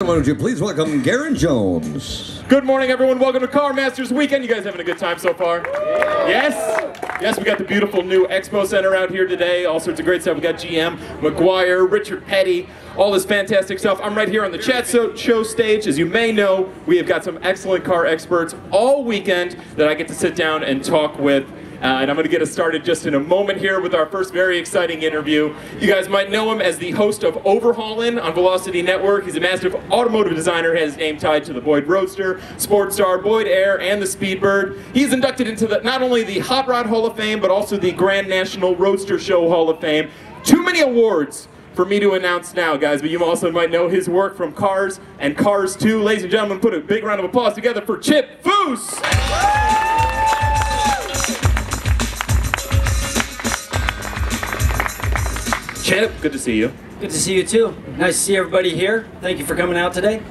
Why don't you please welcome Garen Jones. Good morning, everyone. Welcome to Car Masters Weekend. You guys having a good time so far? Yes? Yes, we got the beautiful new Expo Center out here today. All sorts of great stuff. We got GM, McGuire, Richard Petty, all this fantastic stuff. I'm right here on the Chat Show stage. As you may know, we have got some excellent car experts all weekend that I get to sit down and talk with. And I'm going to get us started just in a moment here with our first very exciting interview. You guys might know him as the host of Overhaulin' on Velocity Network. He's a massive automotive designer, has his name tied to the Boyd Roadster, Sportstar, Boyd Air, and the Speedbird. He's inducted into not only the Hot Rod Hall of Fame, but also the Grand National Roadster Show Hall of Fame. Too many awards for me to announce now, guys, but you also might know his work from Cars and Cars 2. Ladies and gentlemen, put a big round of applause together for Chip Foose! Chip, good to see you. Good to see you too. Nice to see everybody here. Thank you for coming out today.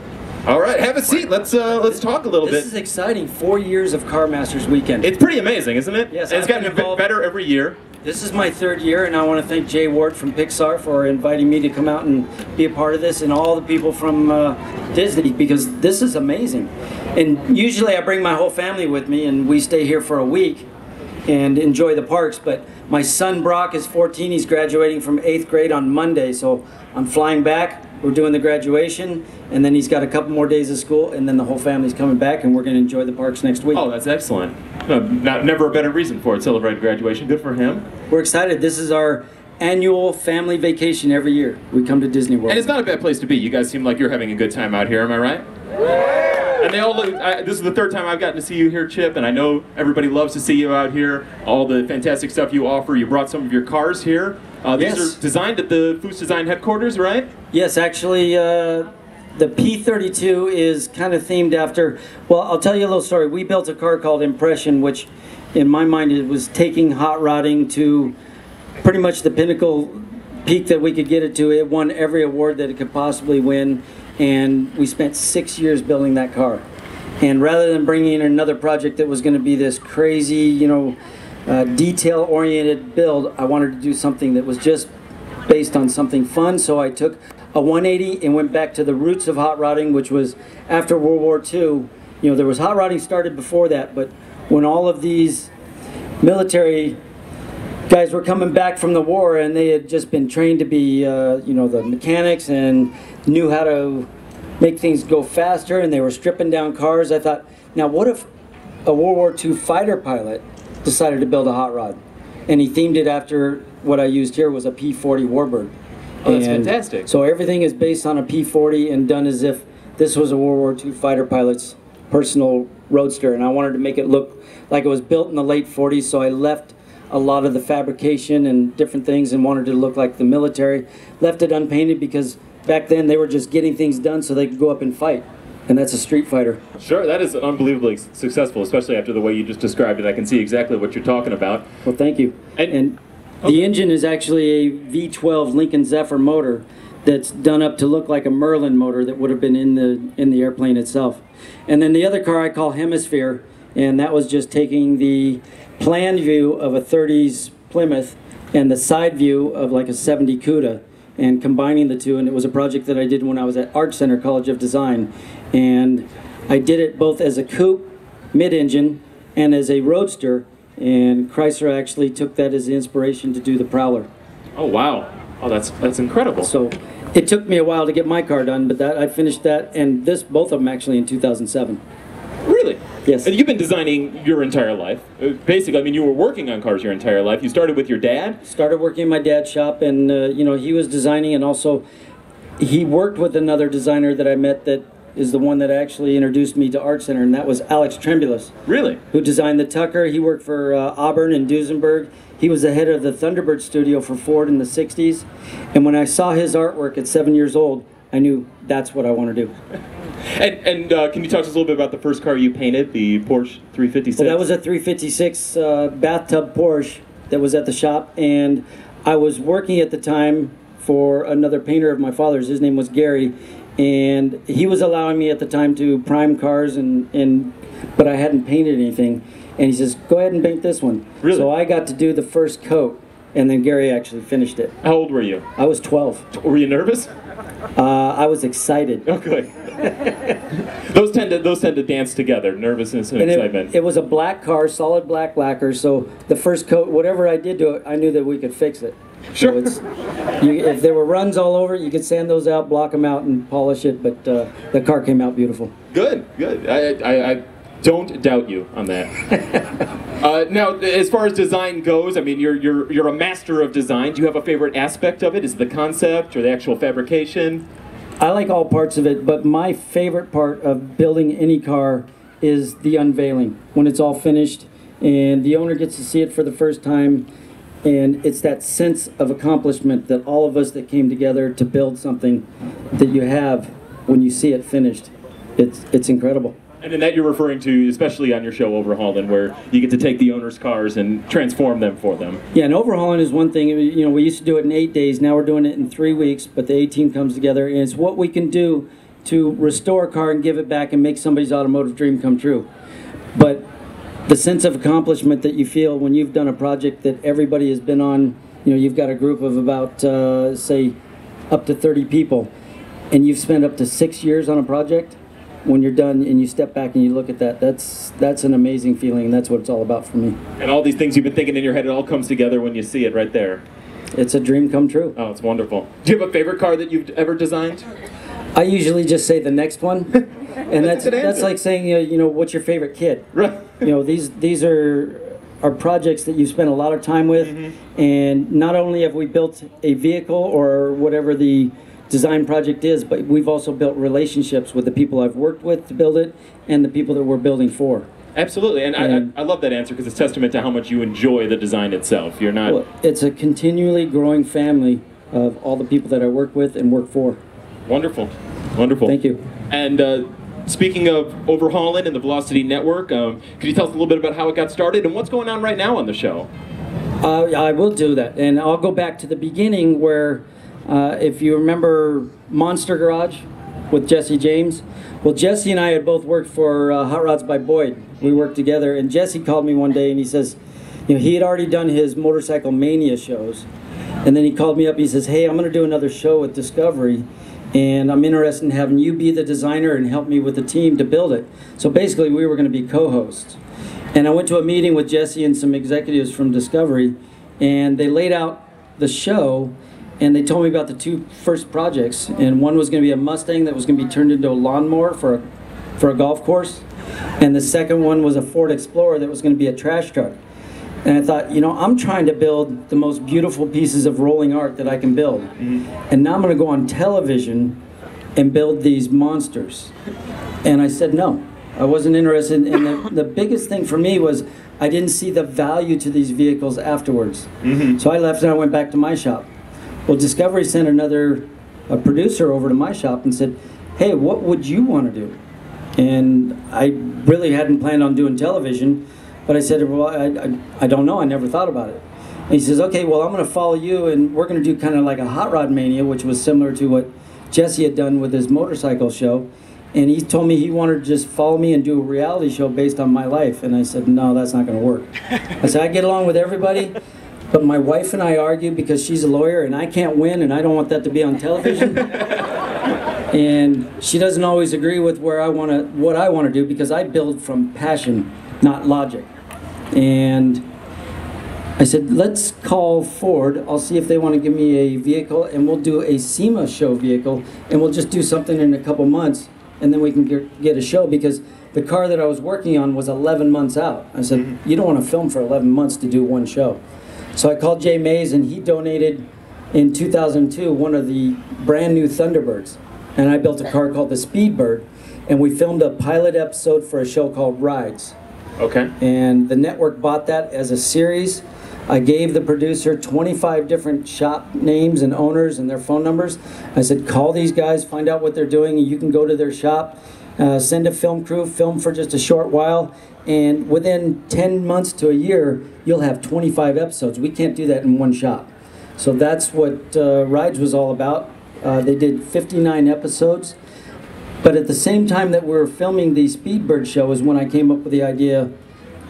All right, have a seat. Let's talk a little bit. This is exciting. 4 years of Car Masters Weekend. It's pretty amazing, isn't it? Yes. And it's gotten a bit better every year. This is my third year, and I want to thank Jay Ward from Pixar for inviting me to come out and be a part of this, and all the people from Disney, because this is amazing. And usually I bring my whole family with me, and we stay here for a week and enjoy the parks, but my son Brock is 14, he's graduating from 8th grade on Monday, so I'm flying back, we're doing the graduation, and then he's got a couple more days of school, and then the whole family's coming back, and we're going to enjoy the parks next week. Oh, that's excellent. Never a better reason for it, celebrate graduation. Good for him. We're excited. This is our annual family vacation every year. We come to Disney World. And it's not a bad place to be. You guys seem like you're having a good time out here, am I right? And they all look, this is the third time I've gotten to see you here, Chip, and I know everybody loves to see you out here. All the fantastic stuff you offer. You brought some of your cars here. These are designed at the Foose Design headquarters, right? Yes, actually, the P32 is kind of themed after, well, I'll tell you a little story. We built a car called Impression, which in my mind it was taking hot rodding to pretty much the pinnacle peak that we could get it to. It won every award that it could possibly win. And we spent 6 years building that car. And rather than bringing in another project that was going to be this crazy, you know, detail-oriented build, I wanted to do something that was just based on something fun. So I took a 180 and went back to the roots of hot rodding, which was after World War II. You know, there was hot rodding started before that, but when all of these military guys were coming back from the war and they had just been trained to be, you know, the mechanics and knew how to make things go faster, and they were stripping down cars. I thought, now what if a World War II fighter pilot decided to build a hot rod? And he themed it after what I used here was a P-40 Warbird. Oh, that's fantastic. So everything is based on a P-40 and done as if this was a World War II fighter pilot's personal roadster. And I wanted to make it look like it was built in the late 40s, so I left a lot of the fabrication and different things and wanted it to look like the military. Left it unpainted because back then they were just getting things done so they could go up and fight. And that's a street fighter. Sure, that is unbelievably successful, especially after the way you just described it. I can see exactly what you're talking about. Well, thank you. And the engine is actually a V12 Lincoln Zephyr motor that's done up to look like a Merlin motor that would have been in the airplane itself. And then the other car I call Hemisphere, and that was just taking the plan view of a 30s Plymouth and the side view of like a 70 Cuda and combining the two, and it was a project that I did when I was at Art Center College of Design, and I did it both as a coupe mid-engine and as a roadster, and Chrysler actually took that as the inspiration to do the Prowler. Oh wow. Oh, that's incredible. So it took me a while to get my car done, but I finished that and both of them actually in 2007. Really? Yes. And you've been designing your entire life. Basically, I mean, you were working on cars your entire life. You started with your dad? Started working in my dad's shop, and you know, he was designing, and also he worked with another designer that I met that is the one that actually introduced me to Art Center, and that was Alex Tremulous. Really? Who designed the Tucker. He worked for Auburn and Duesenberg. He was the head of the Thunderbird studio for Ford in the 60s. And when I saw his artwork at 7 years old, I knew that's what I want to do. And can you talk to us a little bit about the first car you painted, the Porsche 356? Well, that was a 356 bathtub Porsche that was at the shop, and I was working at the time for another painter of my father's. His name was Gary, and he was allowing me at the time to prime cars, but I hadn't painted anything. And he says, go ahead and paint this one. Really? So I got to do the first coat, and then Gary actually finished it. How old were you? I was 12. Were you nervous? I was excited. Oh, good. those tend to dance together, nervousness and excitement. It was a black car, solid black lacquer, so the first coat, whatever I did to it, I knew that we could fix it. Sure. So if there were runs all over it, you could sand those out, block them out, and polish it, but the car came out beautiful. Good, good. I don't doubt you on that. Now, as far as design goes, I mean, you're a master of design. Do you have a favorite aspect of it? Is it the concept or the actual fabrication? I like all parts of it, but my favorite part of building any car is the unveiling, when it's all finished and the owner gets to see it for the first time, and it's that sense of accomplishment that all of us that came together to build something that you have when you see it finished. It's incredible. And in that you're referring to, especially on your show Overhauling, where you get to take the owner's cars and transform them for them. Yeah, and overhauling is one thing. You know, we used to do it in 8 days. Now we're doing it in 3 weeks, but the A-Team comes together, and it's what we can do to restore a car and give it back and make somebody's automotive dream come true. But the sense of accomplishment that you feel when you've done a project that everybody has been on, you know, you've got a group of about, say, up to 30 people, and you've spent up to 6 years on a project. When you're done and you step back and you look at that, that's an amazing feeling, and that's what it's all about for me. And all these things you've been thinking in your head, it all comes together when you see it right there. It's a dream come true. Oh, it's wonderful. Do you have a favorite car that you've ever designed? I usually just say the next one, and that's like saying, you know, what's your favorite kid? Right. You know, these are projects that you spend a lot of time with, and not only have we built a vehicle or whatever the design project is, but we've also built relationships with the people I've worked with to build it and the people that we're building for. Absolutely, and I love that answer because it's testament to how much you enjoy the design itself. You're not... Well, it's a continually growing family of all the people that I work with and work for. Wonderful, wonderful. Thank you. And speaking of Overhauling and the Velocity Network, could you tell us a little bit about how it got started and what's going on right now on the show? I will do that, and I'll go back to the beginning where if you remember Monster Garage with Jesse James, well, Jesse and I had both worked for Hot Rods by Boyd. We worked together, and Jesse called me one day and he says, you know, he had already done his Motorcycle Mania shows, and then he called me up and he says, hey, I'm going to do another show with Discovery, and I'm interested in having you be the designer and help me with the team to build it. So basically we were going to be co-hosts. And I went to a meeting with Jesse and some executives from Discovery, and they laid out the show, and they told me about the two first projects, and one was going to be a Mustang that was going to be turned into a lawnmower for a golf course, and the second one was a Ford Explorer that was going to be a trash truck. And I thought, you know, I'm trying to build the most beautiful pieces of rolling art that I can build, and now I'm going to go on television and build these monsters. And I said no, I wasn't interested, and the biggest thing for me was I didn't see the value to these vehicles afterwards. So I left and I went back to my shop. Well, Discovery sent a producer over to my shop and said, hey, what would you want to do? And I really hadn't planned on doing television, but I said, well, I don't know, I never thought about it. And he says, okay, well, I'm going to follow you, and we're going to do kind of like a Hot Rod Mania, which was similar to what Jesse had done with his motorcycle show. And he told me he wanted to just follow me and do a reality show based on my life. And I said, no, that's not going to work. I said, I get along with everybody, but my wife and I argue because she's a lawyer and I can't win, and I don't want that to be on television. And she doesn't always agree with what I want to do, because I build from passion, not logic. And I said, let's call Ford. I'll see if they want to give me a vehicle, and we'll do a SEMA show vehicle, and we'll just do something in a couple months, and then we can get a show, because the car that I was working on was 11 months out. I said, you don't want to film for 11 months to do one show. So I called Jay Mays, and he donated in 2002 one of the brand new Thunderbirds. And I built a car called the Speedbird, and we filmed a pilot episode for a show called Rides. Okay. And the network bought that as a series. I gave the producer 25 different shop names and owners and their phone numbers. I said, call these guys, find out what they're doing, and you can go to their shop, send a film crew, film for just a short while, and within 10 months to a year, you'll have 25 episodes. We can't do that in one shop. So that's what Rides was all about. They did 59 episodes. But at the same time that we were filming the Speedbird show is when I came up with the idea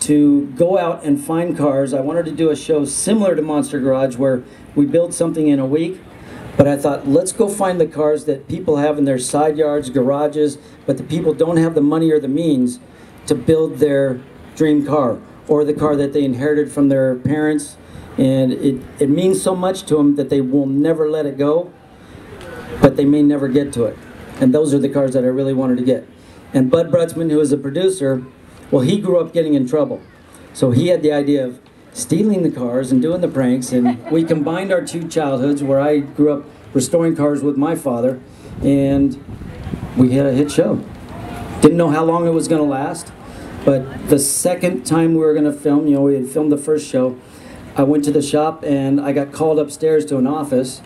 to go out and find cars. I wanted to do a show similar to Monster Garage where we build something in a week, but I thought, let's go find the cars that people have in their side yards, garages, but the people don't have the money or the means to build their dream car or the car that they inherited from their parents. And it means so much to them that they will never let it go, but they may never get to it. And those are the cars that I really wanted to get. And Bud Brutzman, who is a producer, well, he grew up getting in trouble. So he had the idea of stealing the cars and doing the pranks, and we combined our two childhoods where I grew up restoring cars with my father, and we had a hit show. Didn't know how long it was going to last, but the second time we were going to film, you know, we had filmed the first show, I went to the shop and I got called upstairs to an office,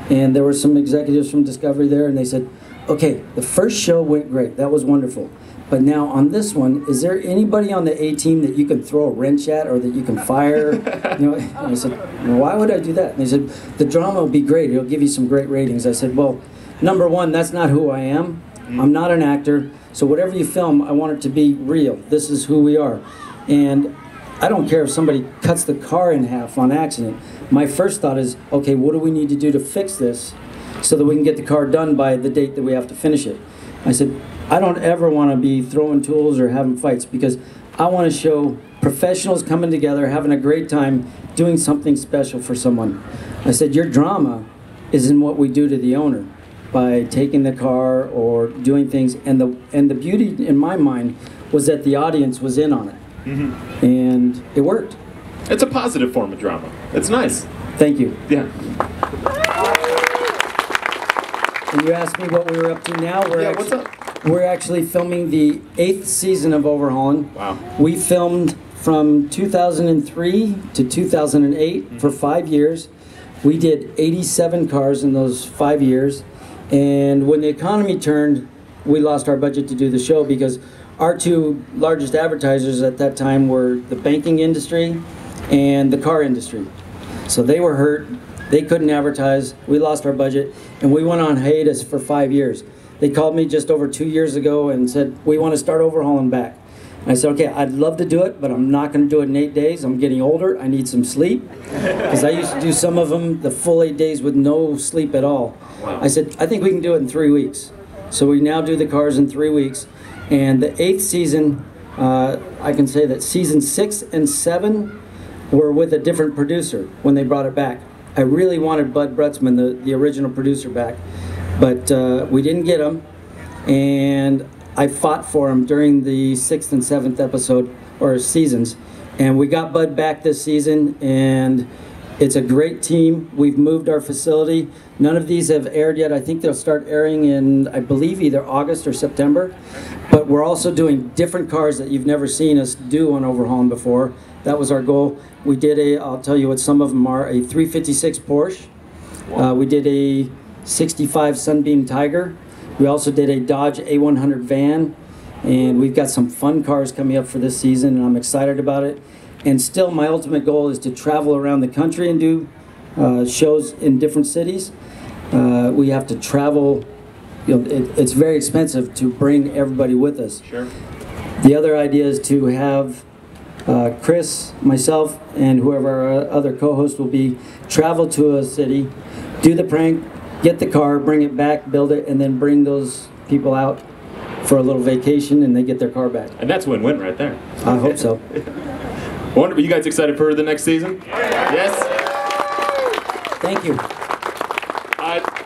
and there were some executives from Discovery there, and they said, okay, the first show went great, that was wonderful. But now on this one, is there anybody on the A-team that you can throw a wrench at or that you can fire? You know, and I said, well, why would I do that? And they said, the drama will be great, it'll give you some great ratings. I said, well, number one, that's not who I am. I'm not an actor, so whatever you film, I want it to be real. This is who we are. And I don't care if somebody cuts the car in half on accident. My first thought is, okay, what do we need to do to fix this so that we can get the car done by the date that we have to finish it? I said, I don't ever want to be throwing tools or having fights, because I want to show professionals coming together, having a great time, doing something special for someone. I said, your drama is in what we do to the owner by taking the car or doing things. And the beauty in my mind was that the audience was in on it. Mm-hmm. And it worked. It's a positive form of drama. It's nice. Thank you. Yeah. And you asked me what we were up to now. What's up? We're actually filming the 8th season of Overhauling. Wow. We filmed from 2003 to 2008 for 5 years. We did 87 cars in those 5 years. And when the economy turned, we lost our budget to do the show because our two largest advertisers at that time were the banking industry and the car industry. So they were hurt. They couldn't advertise. We lost our budget, and we went on hiatus for 5 years. They called me just over 2 years ago and said, we want to start Overhauling back. And I said, okay, I'd love to do it, but I'm not going to do it in 8 days. I'm getting older. I need some sleep. Because I used to do some of them the full 8 days with no sleep at all. Wow. I said, I think we can do it in 3 weeks. So we now do the cars in 3 weeks. And the 8th season, I can say that season 6 and 7 were with a different producer when they brought it back. I really wanted Bud Brutzman, the original producer, back. But we didn't get him. And I fought for him during the 6th and 7th episode, or seasons. And we got Bud back this season, and it's a great team. We've moved our facility. None of these have aired yet. I think they'll start airing in, I believe, either August or September. But we're also doing different cars that you've never seen us do on Overhauling before. That was our goal. We did I'll tell you what some of them are, a 356 Porsche. We did a 65 Sunbeam Tiger. We also did a Dodge A100 van. And we've got some fun cars coming up for this season, and I'm excited about it. And still, my ultimate goal is to travel around the country and do shows in different cities. We have to travel. You know, it's very expensive to bring everybody with us. Sure. The other idea is to have Chris, myself, and whoever our other co-host will be, travel to a city, do the prank, get the car, bring it back, build it, and then bring those people out for a little vacation, and they get their car back. And that's win-win right there. I hope so. Wonderful. You guys excited for the next season? Yes? Thank you.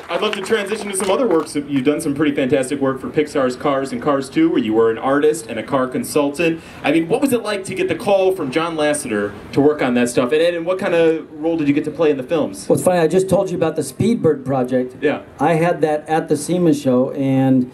I'd love to transition to some other works. You've done some pretty fantastic work for Pixar's Cars and Cars 2, where you were an artist and a car consultant. I mean, what was it like to get the call from John Lasseter to work on that stuff? And what kind of role did you get to play in the films? Well, it's funny, I just told you about the Speedbird project. Yeah. I had that at the SEMA show, and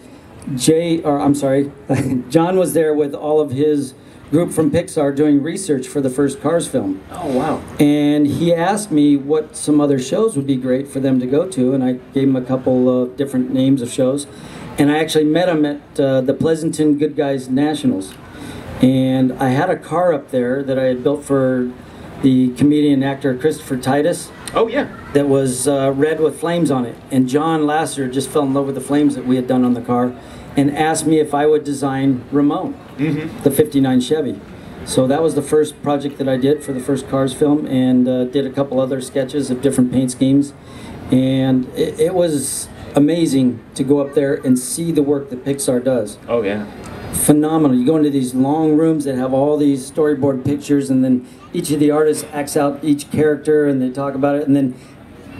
John was there with all of his group from Pixar doing research for the first Cars film. Oh, wow. And he asked me what some other shows would be great for them to go to, and I gave him a couple of different names of shows. And I actually met him at the Pleasanton Good Guys Nationals. And I had a car up there that I had built for the comedian actor Christopher Titus. Oh, yeah. That was red with flames on it. And John Lasseter just fell in love with the flames that we had done on the car and asked me if I would design Ramon, the '59 Chevy. So that was the first project that I did for the first Cars film, and did a couple other sketches of different paint schemes. And it was amazing to go up there and see the work that Pixar does. Oh yeah. Phenomenal. You go into these long rooms that have all these storyboard pictures, and then each of the artists acts out each character and they talk about it, and then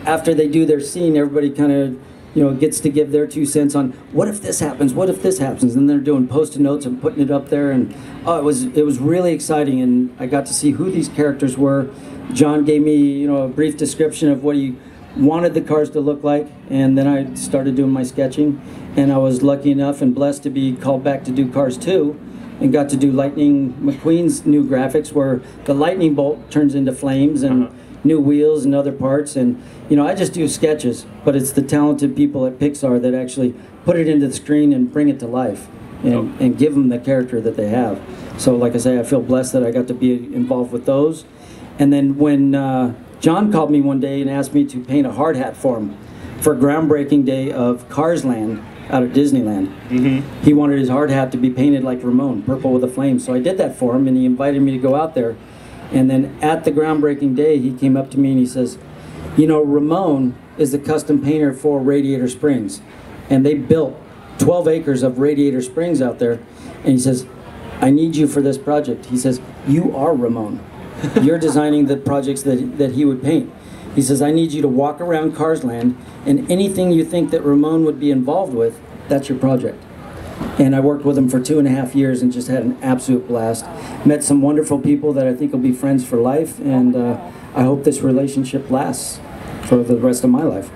after they do their scene, everybody kind of, you know, gets to give their 2 cents on what if this happens, what if this happens, and they're doing post-it notes and putting it up there, and oh, it was really exciting, and I got to see who these characters were. John gave me, you know, a brief description of what he wanted the cars to look like, and then I started doing my sketching, and I was lucky enough and blessed to be called back to do Cars 2, and got to do Lightning McQueen's new graphics where the lightning bolt turns into flames, and new wheels and other parts. And you know, I just do sketches, but it's the talented people at Pixar that actually put it into the screen and bring it to life, and give them the character that they have. So like I say, I feel blessed that I got to be involved with those. And then when John called me one day and asked me to paint a hard hat for him for groundbreaking day of Cars Land out at Disneyland. He wanted his hard hat to be painted like Ramon, purple with a flame. So I did that for him, and he invited me to go out there. And then at the groundbreaking day, he came up to me and he says, you know, Ramon is the custom painter for Radiator Springs, and they built 12 acres of Radiator Springs out there. And he says, I need you for this project. He says, you are Ramon. You're designing the projects that he would paint. He says, I need you to walk around Cars Land, and anything you think that Ramon would be involved with, that's your project. And I worked with him for 2.5 years and just had an absolute blast. Met some wonderful people that I think will be friends for life, and I hope this relationship lasts for the rest of my life.